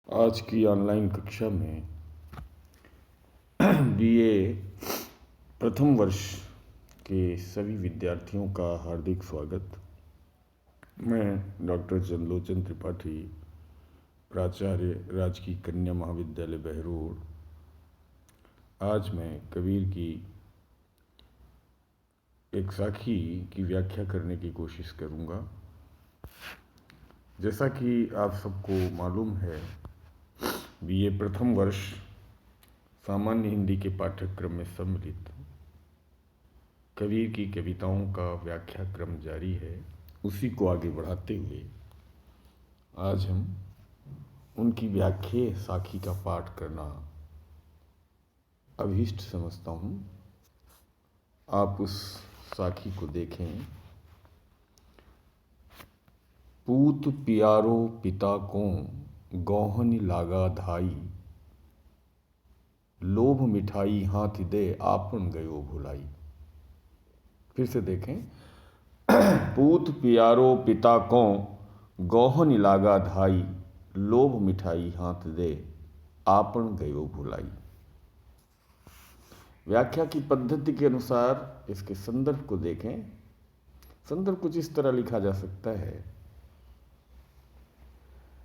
आज की ऑनलाइन कक्षा में बीए प्रथम वर्ष के सभी विद्यार्थियों का हार्दिक स्वागत। मैं डॉक्टर चंद्रलोचन त्रिपाठी, प्राचार्य राजकीय कन्या महाविद्यालय बहरोड। आज मैं कबीर की एक साखी की व्याख्या करने की कोशिश करूंगा। जैसा कि आप सबको मालूम है, बीए प्रथम वर्ष सामान्य हिंदी के पाठ्यक्रम में सम्मिलित कबीर की कविताओं का व्याख्या क्रम जारी है। उसी को आगे बढ़ाते हुए आज हम उनकी व्याख्या साखी का पाठ करना अभीष्ट समझता हूँ। आप उस साखी को देखें। पूत पियारो पिता को गौहन लागा धाई, लोभ मिठाई हाथ दे आपन गयो भुलाई। फिर से देखें। पूत पियारो पिता को गौहन लागा धाई, लोभ मिठाई हाथ दे आपन गयो भुलाई। व्याख्या की पद्धति के अनुसार इसके संदर्भ को देखें। संदर्भ कुछ इस तरह लिखा जा सकता है।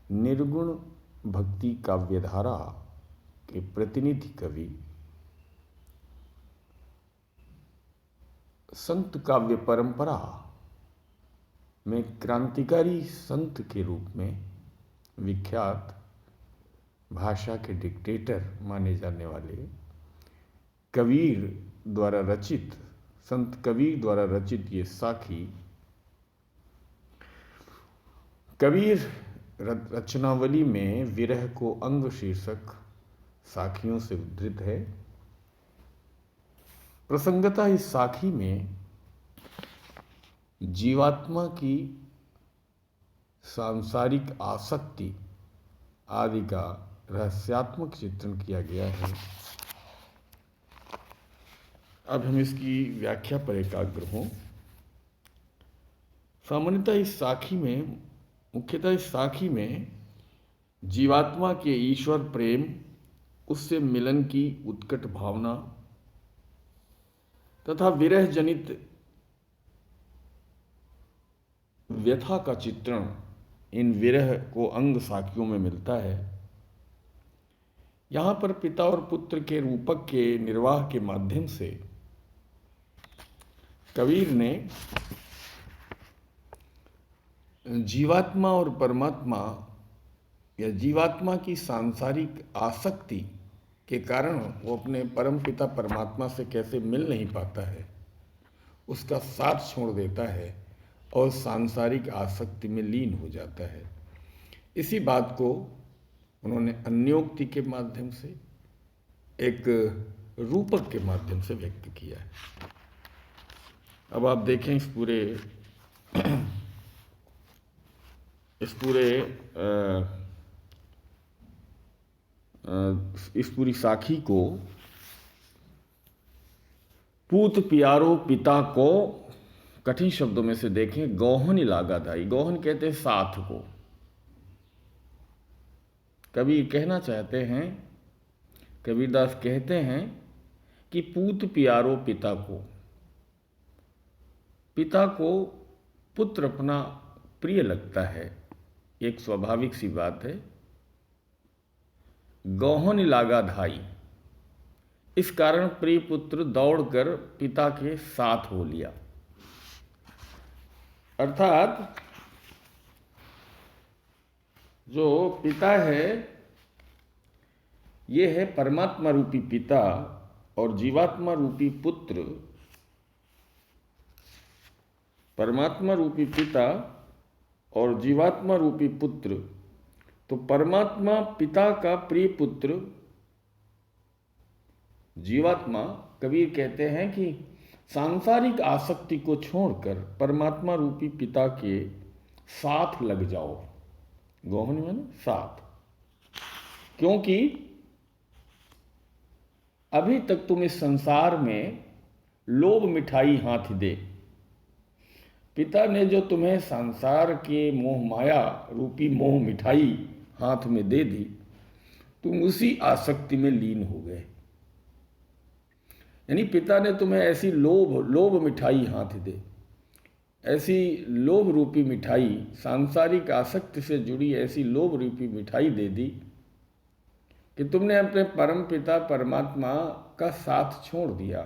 निर्गुण भक्ति काव्यधारा के प्रतिनिधि कवि संत काव्य परंपरा में क्रांतिकारी संत के रूप में विख्यात भाषा के डिक्टेटर माने जाने वाले कबीर द्वारा रचित, संत कबीर द्वारा रचित ये साखी कबीर रचनावली में विरह को अंग शीर्षक साखियों से उद्धृत है। प्रसंगतः इस साखी में जीवात्मा की सांसारिक आसक्ति आदि का रहस्यात्मक चित्रण किया गया है। अब हम इसकी व्याख्या पर एकाग्र हों। सामान्यतः इस साखी में, मुख्यतः इस साखी में जीवात्मा के ईश्वर प्रेम, उससे मिलन की उत्कट भावना तथा विरह जनित व्यथा का चित्रण इन विरह को अंग साखियों में मिलता है। यहाँ पर पिता और पुत्र के रूपक के निर्वाह के माध्यम से कबीर ने जीवात्मा और परमात्मा या जीवात्मा की सांसारिक आसक्ति के कारण वो अपने परम पिता परमात्मा से कैसे मिल नहीं पाता है, उसका साथ छोड़ देता है और सांसारिक आसक्ति में लीन हो जाता है। इसी बात को उन्होंने अन्योक्ति के माध्यम से, एक रूपक के माध्यम से व्यक्त किया है। अब आप देखें इस पूरी साखी को। पूत पियारो पिता को कठिन शब्दों में से देखें। गौहन लागा धाई, गौहन कहते हैं साथ को। कबीर कहना चाहते हैं, कबीरदास कहते हैं कि पूत पियारो पिता को, पिता को पुत्र अपना प्रिय लगता है, एक स्वाभाविक सी बात है। गौहन लागा धाई, इस कारण प्रिय पुत्र दौड़कर पिता के साथ हो लिया। अर्थात जो पिता है, ये है परमात्मा रूपी पिता, और जीवात्मा रूपी पुत्र, परमात्मा रूपी पिता और जीवात्मा रूपी पुत्र। तो परमात्मा पिता का प्रिय पुत्र जीवात्मा, कबीर कहते हैं कि सांसारिक आसक्ति को छोड़कर परमात्मा रूपी पिता के साथ लग जाओ। गौहन माने साथ, क्योंकि अभी तक तुम इस संसार में लोभ मिठाई हाथ दे, पिता ने जो तुम्हें संसार के मोह माया रूपी मोह मिठाई हाथ में दे दी, तुम उसी आसक्ति में लीन हो गए। यानी पिता ने तुम्हें ऐसी लोभ मिठाई हाथ दे, ऐसी लोभ रूपी मिठाई, सांसारिक आसक्ति से जुड़ी ऐसी लोभ रूपी मिठाई दे दी कि तुमने अपने परम पिता परमात्मा का साथ छोड़ दिया।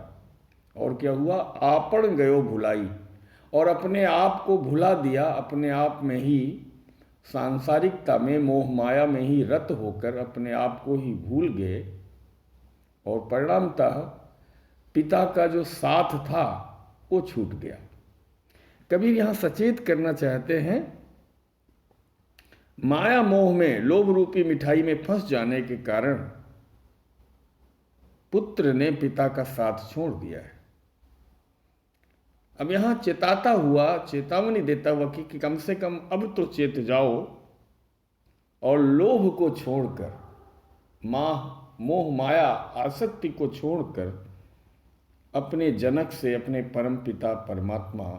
और क्या हुआ? आपन गयो भुलाई, और अपने आप को भुला दिया। अपने आप में ही, सांसारिकता में, मोह माया में ही रत होकर अपने आप को ही भूल गए, और परिणामतः पिता का जो साथ था वो छूट गया। कबीर यहाँ सचेत करना चाहते हैं, माया मोह में, लोभ रूपी मिठाई में फंस जाने के कारण पुत्र ने पिता का साथ छोड़ दिया है। अब यहां चेताता हुआ, चेतावनी देता हुआ कि कम से कम अब तो चेत जाओ और लोभ को छोड़कर, मोह माया आसक्ति को छोड़कर अपने जनक से, अपने परम पिता परमात्मा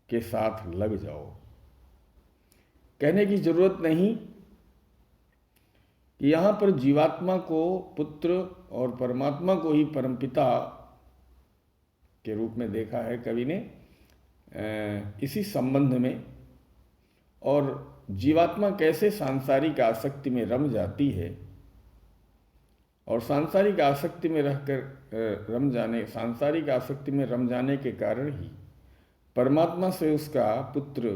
के साथ लग जाओ। कहने की जरूरत नहीं कि यहाँ पर जीवात्मा को पुत्र और परमात्मा को ही परमपिता के रूप में देखा है कवि ने इसी संबंध में। और जीवात्मा कैसे सांसारिक आसक्ति में रम जाती है, और सांसारिक आसक्ति में रहकर सांसारिक आसक्ति में रम जाने के कारण ही परमात्मा से उसका पुत्र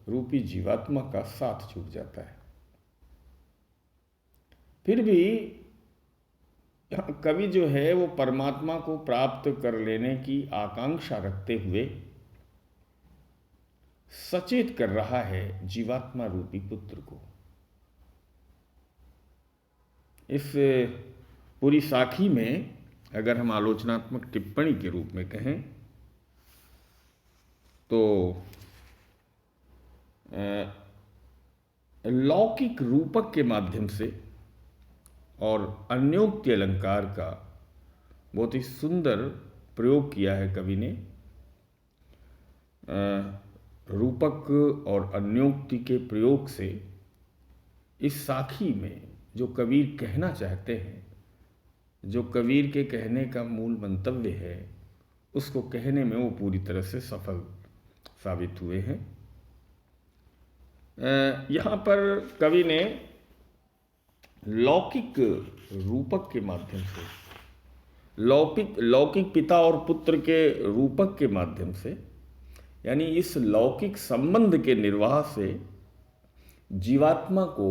रूपी जीवात्मा का साथ छूट जाता है। फिर भी कवि जो है वो परमात्मा को प्राप्त कर लेने की आकांक्षा रखते हुए सचेत कर रहा है जीवात्मा रूपी पुत्र को। इस पूरी साखी में अगर हम आलोचनात्मक टिप्पणी के रूप में कहें तो लौकिक रूपक के माध्यम से और अन्योक्ति अलंकार का बहुत ही सुंदर प्रयोग किया है कवि ने। रूपक और अन्योक्ति के प्रयोग से इस साखी में जो कबीर कहना चाहते हैं, जो कबीर के कहने का मूल मंतव्य है, उसको कहने में वो पूरी तरह से सफल साबित हुए हैं। यहाँ पर कवि ने लौकिक रूपक के माध्यम से, लौकिक पिता और पुत्र के रूपक के माध्यम से, यानी इस लौकिक संबंध के निर्वाह से जीवात्मा को,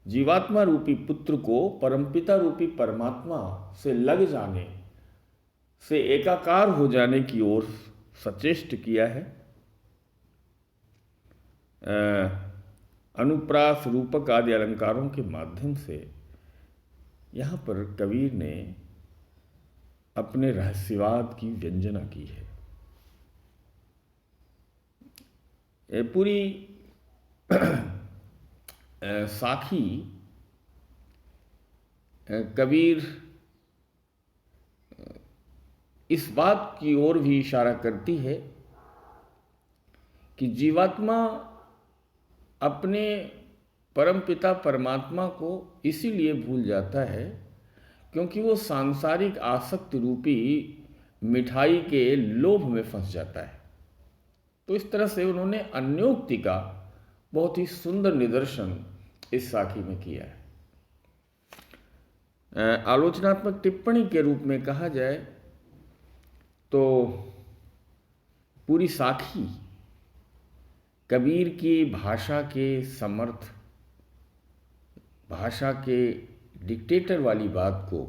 जीवात्मा रूपी पुत्र को परमपिता रूपी परमात्मा से लग जाने से, एकाकार हो जाने की ओर सचेष्ट किया है। अनुप्रास, रूपक आदि अलंकारों के माध्यम से यहाँ पर कबीर ने अपने रहस्यवाद की व्यंजना की है। ये पूरी साखी कबीर इस बात की ओर भी इशारा करती है कि जीवात्मा अपने परमपिता परमात्मा को इसीलिए भूल जाता है क्योंकि वो सांसारिक आसक्ति रूपी मिठाई के लोभ में फंस जाता है। तो इस तरह से उन्होंने अन्योक्ति का बहुत ही सुंदर निदर्शन इस साखी में किया है। आलोचनात्मक टिप्पणी के रूप में कहा जाए तो पूरी साखी कबीर की भाषा के समर्थ, भाषा के डिक्टेटर वाली बात को,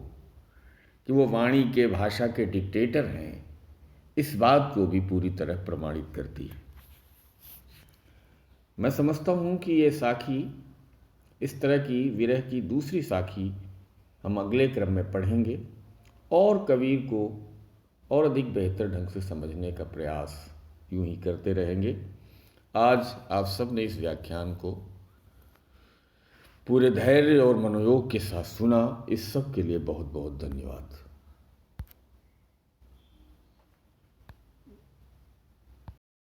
कि वो वाणी के, भाषा के डिक्टेटर हैं, इस बात को भी पूरी तरह प्रमाणित करती है। मैं समझता हूँ कि ये साखी, इस तरह की विरह की दूसरी साखी हम अगले क्रम में पढ़ेंगे और कबीर को और अधिक बेहतर ढंग से समझने का प्रयास यूं ही करते रहेंगे। आज आप सब ने इस व्याख्यान को पूरे धैर्य और मनोयोग के साथ सुना, इस सब के लिए बहुत बहुत धन्यवाद।